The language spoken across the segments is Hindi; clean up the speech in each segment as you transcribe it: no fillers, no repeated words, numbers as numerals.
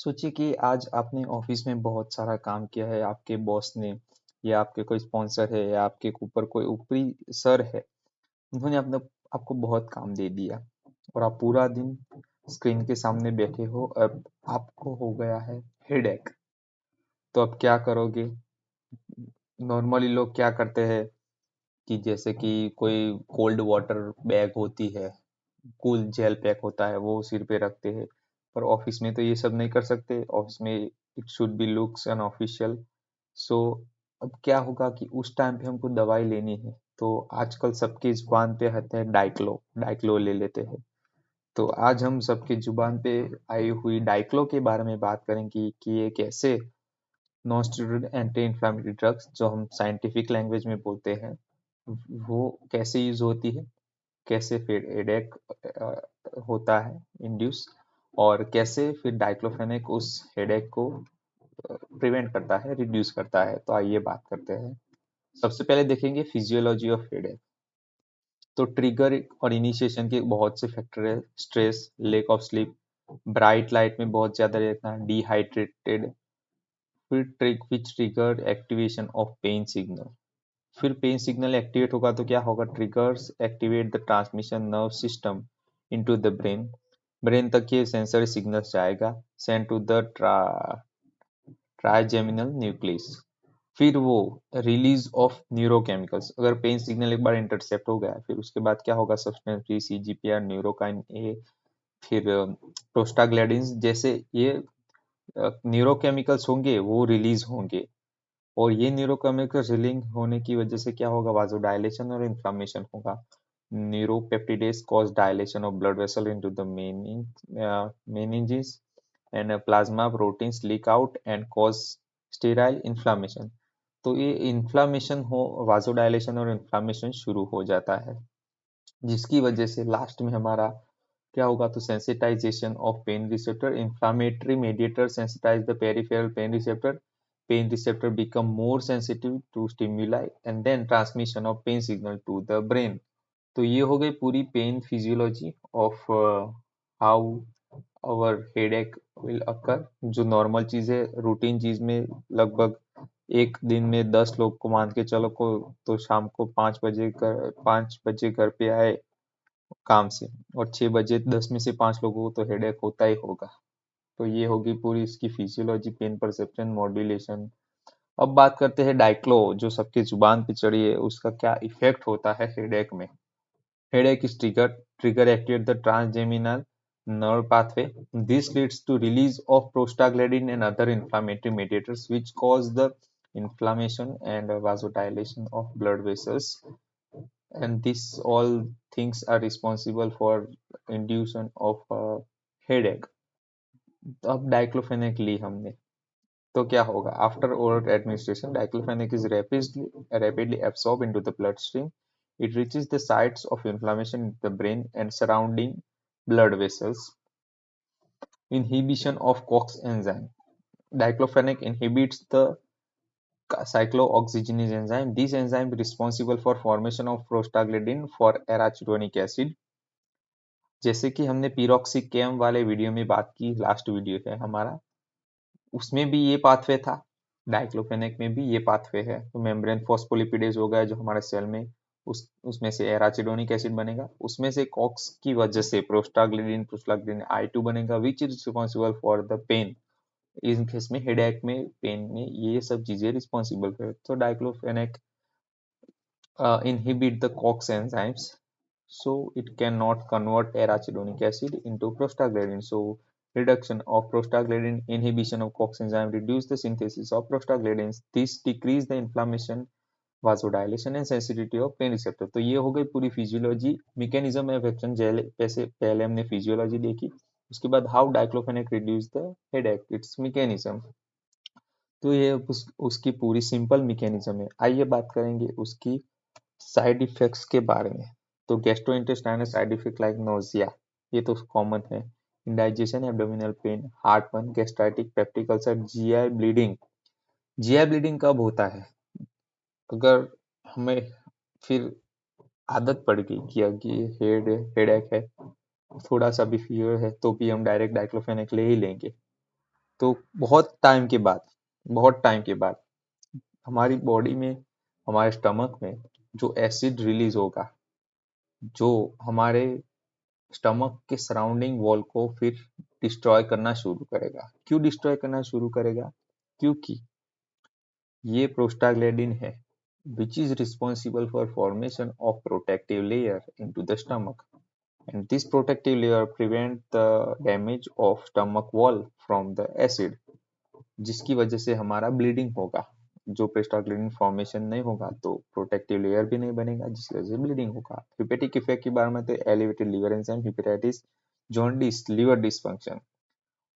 सोचिए कि आज आपने ऑफिस में बहुत सारा काम किया है, आपके बॉस ने या आपके कोई स्पॉन्सर है या आपके ऊपर कोई ऊपरी सर है। उन्होंने अपने आपको बहुत काम दे दिया और आप पूरा दिन स्क्रीन के सामने बैठे हो। अब आपको हो गया है हेडेक। तो अब क्या करोगे? नॉर्मली लोग क्या करते हैं कि जैसे कि कोई कोल्ड वाटर बैग होती है, कूल जेल पैक होता है, वो सिर पे रखते हैं। पर ऑफिस में तो ये सब नहीं कर सकते। ऑफिस में it should be looks and official. So अब क्या होगा कि उस टाइम पे हमको दवाई लेनी है, तो आजकल सबकी जुबान पे रहता है डाइक्लो। डाइक्लो ले लेते हैं। तो आज हम सबकी जुबान पे आई हुई डाइक्लो के बारे में बात करेंगे कि ये कैसे non steroidal anti inflammatory drugs, जो हम साइंटिफिक लैंग्वेज में बोलते हैं, वो कैसे यूज होती है, कैसे फिर हेडेक होता है इंड्यूस, और कैसे फिर डाइक्लोफेनेक उस हेडेक को प्रिवेंट करता है, रिड्यूस करता है। तो आइए बात करते हैं। सबसे पहले देखेंगे फिजियोलॉजी ऑफ हेडेक। तो ट्रिगर और इनिशिएशन के बहुत से फैक्टर है। Stress, lack of sleep, bright light में बहुत ज्यादा रहना, डिहाइड्रेटेड, फिर which trigger activation of pain signal. फिर पेन सिग्नल एक्टिवेट होगा तो क्या होगा? Triggers activate the transmission nerve system into the brain. Brain तक ये सेंसरी सिग्नल्स जाएगा, send to the trigeminal nucleus. फिर वो रिलीज ऑफ न्यूरोकेमिकल्स। अगर पेन सिग्नल एक बार इंटरसेप्ट हो गया, फिर उसके बाद क्या होगा? सब्सटेंस बी, सीजीपीआर, न्यूरोकाइन ए, फिर प्रोस्टाग्लैंडिन्स जैसे ये न्यूरोकेमिकल्स होंगे, वो रिलीज होंगे। और ये न्यूरोकेमिकल रिलीज होने की वजह से क्या होगा? वाजोडायलेशन और इन्फ्लामेशन होगा। Neuropeptides cause dilation of blood vessel into the meninges, and plasma proteins leak out and cause sterile inflammation। तो ये इन्फ्लामेशन हो, वाजोडायलेशन और इन्फ्लामेशन शुरू हो जाता है, जिसकी वजह से लास्ट में हमारा क्या होगा? तो sensitization of pain receptor. Inflammatory mediator sensitize the peripheral pain receptor. Pain receptor become more sensitive to stimuli and then transmission of pain signal to the brain। तो ये हो गई पूरी pain physiology of how our headache will occur. जो नॉर्मल चीज है, रूटीन चीज में लगभग एक दिन में 10 लोग को मान के चलो को, तो शाम को 5 बजे घर पे आए काम से, और 6 बजे 10 में से 5 लोगों को तो हेडेक होता ही होगा। तो ये होगी पूरी इसकी फिजियोलॉजी, पेन परसेप्शन, मॉड्यूलेशन। अब बात करते हैं डाइक्लो, जो सबकी जुबान पे चढ़ी है, उसका क्या इफेक्ट होता है हेडेक में। Headache is trigger activate the transgeminal nerve pathway. This leads to release of prostaglandin and other inflammatory mediators, which cause the inflammation and vasodilation of blood vessels. And this all things are responsible for induction of headache। अब डाइक्लोफेनेक ली हमने, तो क्या होगा? After oral administration, diclofenac is rapidly absorbed into the bloodstream. It reaches the sites of inflammation in the brain and surrounding blood vessels. Inhibition of COX enzyme. Diclofenac inhibits the cyclooxygenase enzyme. This enzyme is responsible for formation of prostaglandin for arachidonic acid। जैसे कि हमने पिरोक्सिकेम वाले वीडियो में बात की, लास्ट वीडियो है हमारा, उसमें भी ये पाथवे था। डाइक्लोफेनेक में भी ये पाथवे है। तो मेम्ब्रेन फॉस्फोलिपिडेज हो गया जो हमारे सेल में, उसमें से एराचिडोनिक एसिड बनेगा, उसमें से कॉक्स की वजह से प्रोस्टाग्लैंडिन I2 बनेगा, which is responsible for the pain. In case में हेडेक में, पेन में, ये सब चीजें रिस्पॉन्सिबल है। तो diclofenac inhibit the COX enzymes, so it cannot convert arachidonic acid into prostaglandin. So reduction of prostaglandin, inhibition of COX enzyme reduce the synthesis of prostaglandins. This decrease the inflammation, vasodilation and sensitivity of pain receptor। तो ये हो गई पूरी फिजियोलॉजी, मैकेनिज्म ऑफ एक्शन। जैसे पहले हमने फिजियोलॉजी देखी, उसके बाद how diclofenac reduce the headache, it's mechanism. तो ये उसकी पूरी सिंपल मैकेनिज्म है। आइए बात करेंगे उसकी साइड इफेक्ट्स के बारे में। तो gastrointestinal side effect like nausea, ये तो कॉमन है। Indigestion, abdominal pain, heartburn, gastritis, peptic ulcer, GI bleeding. GI bleeding कब होता है? अगर हमें फिर आदत पड़ गई कि ये हेडेक है, थोड़ा सा भी फीवर है, तो भी हम डायरेक्ट डाइक्लोफेनेक ले ही लेंगे। तो बहुत टाइम के बाद हमारी बॉडी में, हमारे स्टमक में जो एसिड रिलीज होगा, जो हमारे स्टमक के सराउंडिंग वॉल को फिर डिस्ट्रॉय करना शुरू करेगा। क्यों डिस्ट्रॉय करना शुरू करेगा? क्योंकि ये प्रोस्टाग्लैंडिन है which is responsible for formation of protective layer into the stomach, and this protective layer prevent the damage of stomach wall from the acid, जिसकी वजह से हमारा ब्लीडिंग होगा। जो प्रोस्टाग्लैंडिन फॉर्मेशन नहीं होगा तो प्रोटेक्टिव लेयर भी नहीं बनेगा, जिसकी वजह से ब्लीडिंग होगा। हिपेटिक इफेक्ट की बात में तो elevated liver enzyme, hepatitis, jaundice, liver dysfunction.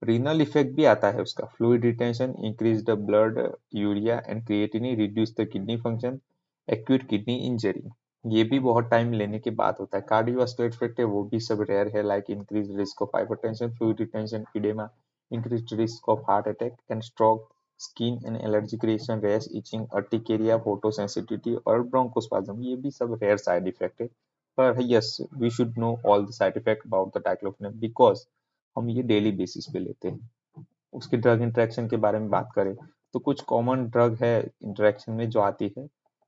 Renal effect भी आता है उसका, fluid retention, increase the blood urea and creatinine, reduce the kidney function, acute kidney injury. ये भी बहुत टाइम लेने के बाद होता है। कार्डियोवास्कुलर इफेक्ट है वो भी सब रेयर है, like increase risk of hypertension, fluid retention, oedema, increase risk of heart attack and stroke, skin and allergic reaction, rash, itching, urticaria, photosensitivity और ब्रोंकोस्पाज्म। ये भी सब रेयर साइड इफेक्ट है, पर yes we should know all the side effect about the diclofenac because हम ये डेली बेसिस पे लेते हैं। उसकी ड्रग इंटरेक्शन के बारे में बात करें तो कुछ कॉमन ड्रग है इंटरेक्शन में जो आती है,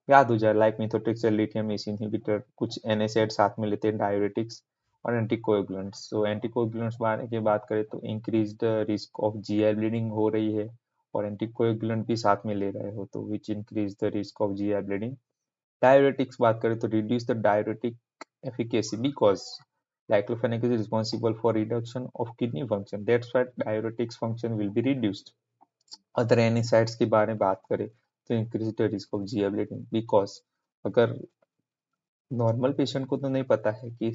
याद हो जाए, लाइक मिथोट्रिक्सेल, लिथियम एस इनहिबिटर, कुछ एनएसएड साथ में लेते हैं, डायूरेटिक्स और एंटीकोएगुलेंट्स। सो एंटीकोएगुलेंट्स बारे की बात करें तो increase the risk of GI bleeding हो रही है, और एंटीकोएगुलेंट भी साथ में ले रहे हो तो which increase the risk of GI bleeding. Diuretics बात करें तो reduce the diuretic efficacy because diclofenac is responsible for reduction of kidney function. That's why diuretics function will be reduced. Other NSAIDs के बारे में बात करें तो increase the risk of GI bleeding because अगर नॉर्मल पेशेंट को तो नहीं पता है कि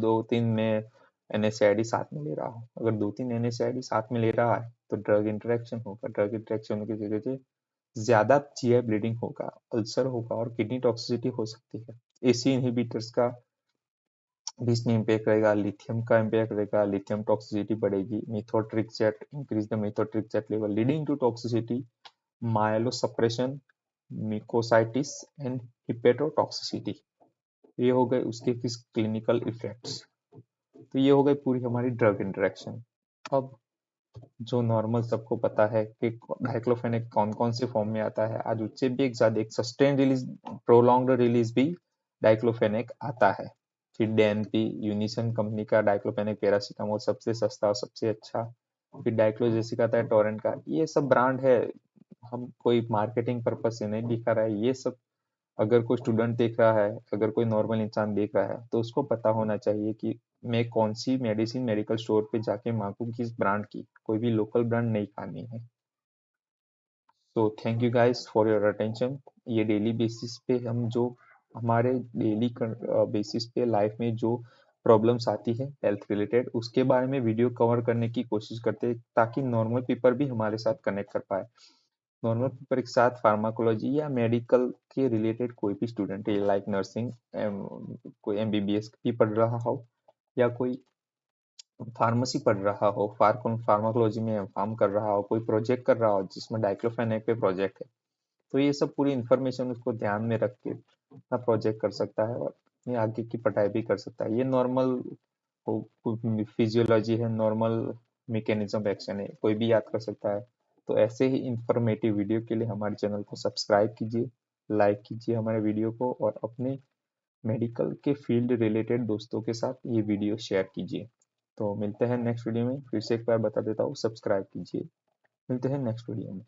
2-3 में NSAID साथ में ले रहा हूँ, अगर 2-3 NSAID साथ में ले रहा है तो ड्रग इंटरेक्शन होगा, ड्रग इंटरेक्शन की वजह से ज्यादा जीआई ब्लीडिंग होगा, अल्सर होगा और किडनी टॉक्सिसिटी हो सकती है। एसी इनहिबिटर्स का भी इसमें इम्पैक्ट रहेगा, लिथियम का इम्पैक्ट रहेगा, लिथियम टॉक्सिसिटी बढ़ेगी, methotrexate increase the methotrexate level leading to toxicity, myelosuppression, mucositis and hepatotoxicity. ये हो गए उसके किस क्लिनिकल इफेक्ट्स। तो ये हो गई पूरी हमारी ड्रग इंटरेक्शन। अब जो नॉर्मल सबको पता है कि डाइक्लोफेनेक कौन कौन से फॉर्म में आता है, आज उससे भी एक ज्यादा एक सस्टेन रिलीज, प्रोलॉन्ग्ड रिलीज भी डाइक्लोफेनेक आता है। फिर डीएनपी, यूनिसन कंपनी का डाइक्लोफेनेक पैरासीटामोल सबसे सस्ता और सबसे अच्छा। फिर डाइक्लोजेसिक आता है टोरेंट का। ये सब ब्रांड है, हम कोई मार्केटिंग पर्पज से नहीं दिखा रहा है ये सब। अगर कोई स्टूडेंट देख रहा है, अगर कोई नॉर्मल इंसान देख रहा है तो उसको पता होना चाहिए कि मैं कौन सी मेडिसिन मेडिकल स्टोर पे जाके मांगू, किस ब्रांड की, कोई भी लोकल ब्रांड नहीं खानी है। तो thank you guys for your attention. ये डेली बेसिस पे हम जो हमारे डेली बेसिस पे लाइफ में जो प्रॉब्लम्स आती है हेल्थ रिलेटेड, उसके बारे में वीडियो कवर करने की कोशिश करते हैं ताकि नॉर्मल पीपल भी हमारे साथ कनेक्ट कर पाए। नॉर्मल पेपर के साथ फार्माकोलॉजी या मेडिकल के रिलेटेड कोई भी स्टूडेंट है, लाइक नर्सिंग, कोई एमबीबीएस भी पढ़ रहा हो या कोई फार्मेसी पढ़ रहा हो, फार्माकोलॉजी में फार्म कर रहा हो, कोई प्रोजेक्ट कर रहा हो जिसमें डाइक्लोफेनेक पे प्रोजेक्ट है, तो ये सब पूरी इंफॉर्मेशन उसको ध्यान में रख के अपना प्रोजेक्ट कर सकता है और अपनी आगे की पढ़ाई भी कर सकता है। ये नॉर्मल फिजियोलॉजी है, नॉर्मल मैकेनिज्म एक्शन है, कोई भी याद कर सकता है। तो ऐसे ही इंफॉर्मेटिव वीडियो के लिए हमारे चैनल को सब्सक्राइब कीजिए, लाइक कीजिए हमारे वीडियो को, और अपने मेडिकल के फील्ड रिलेटेड दोस्तों के साथ ये वीडियो शेयर कीजिए। तो मिलते हैं नेक्स्ट वीडियो में। फिर से एक बार बता देता हूँ, सब्सक्राइब कीजिए। मिलते हैं नेक्स्ट वीडियो में।